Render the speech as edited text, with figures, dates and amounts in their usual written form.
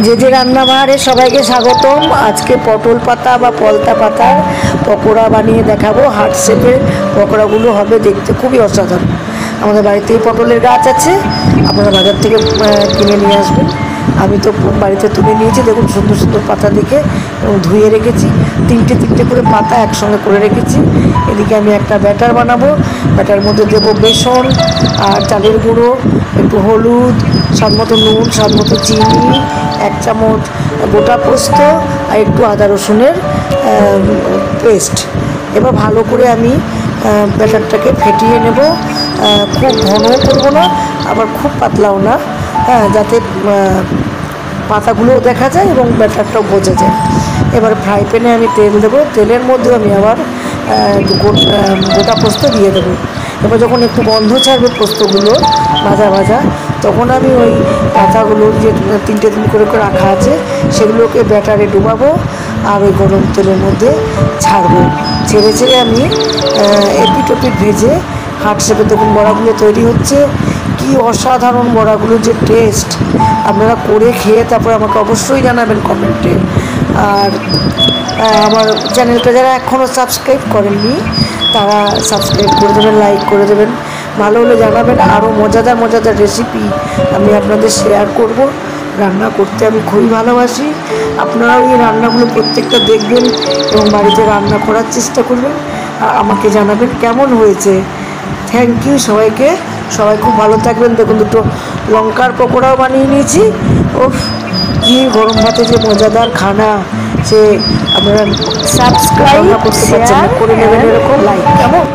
যে যে রান্নাবাহারে সবাইকে স্বাগতম। আজকে পটল পাতা বা পলতা পাতার পকোড়া বানিয়ে দেখাবো। হার্ট শেপের পকোড়াগুলো হবে, দেখতে খুবই অসাধারণ। আমাদের বাড়িতেই পটলের গাছ আছে, আপনারা বাজার থেকে কিনে নিয়ে আসবেন। আমি তো বাড়িতে তুলে নিয়েছি, দেখুন সুন্দর সুন্দর পাতা দেখে এবং ধুয়ে রেখেছি। তিনটে তিনটে করে পাতা একসঙ্গে করে রেখেছি। এদিকে আমি একটা ব্যাটার বানাবো। ব্যাটার মধ্যে দেবো বেসন আর চালের গুঁড়ো, একটু হলুদ, স্বাদ মতো নুন, স্বাদ মতো চিনি, 1 চামচ গোটা পোস্ত আর একটু আদা রসুনের পেস্ট। এবার ভালো করে আমি ব্যাটারটাকে ফেটিয়ে নেব। খুব ঘনও করবো না, আবার খুব পাতলাও না, যাতে পাতাগুলোও দেখা যায় এবং ব্যাটারটাও বোঝা যায়। এবার ফ্রাই প্যানে আমি তেল দেবো। তেলের মধ্যে আমি আবার গোটা পোস্ত দিয়ে দেবো। এবার যখন একটু গন্ধ ছাড়বে পোস্তগুলো ভাজা ভাজা, তখন আমি ওই পাতাগুলো যে তিনটে করে রাখা আছে সেগুলোকে ব্যাটারে ডুবাবো আর ওই গরম তেলের মধ্যে ছাড়বো। ছেড়ে ছেড়ে আমি এপিট ওপিট ভেজে হার্ট শেপে দেখুন বড়াগুলো তৈরি হচ্ছে। কি অসাধারণ বড়াগুলো, যে টেস্ট! আপনারা করে খেয়ে তারপর আমাকে অবশ্যই জানাবেন কমেন্টে। আর আমার চ্যানেলটা যারা এখনও সাবস্ক্রাইব করেননি তারা সাবস্ক্রাইব করে দেবেন, লাইক করে দেবেন। ভালো হলে জানাবেন। আরও মজাদার মজাদার রেসিপি আমি আপনাদের শেয়ার করব। রান্না করতে আমি খুবই ভালোবাসি। আপনারাও এই রান্নাগুলো প্রত্যেকটা দেখবেন এবং বাড়িতে রান্না করার চেষ্টা করবেন আর আমাকে জানাবেন কেমন হয়েছে। থ্যাংক ইউ সবাইকে। সবাই খুব ভালো থাকবেন। দেখুন দুটো লঙ্কার পকোড়াও বানিয়ে নিয়েছি। ওফ, কি গরম ভাতে যে মজাদার খানা! সে আপনারা সাবস্ক্রাইব করতে পারছেন না, করে নেবেন এরকম লাইক। কেমন?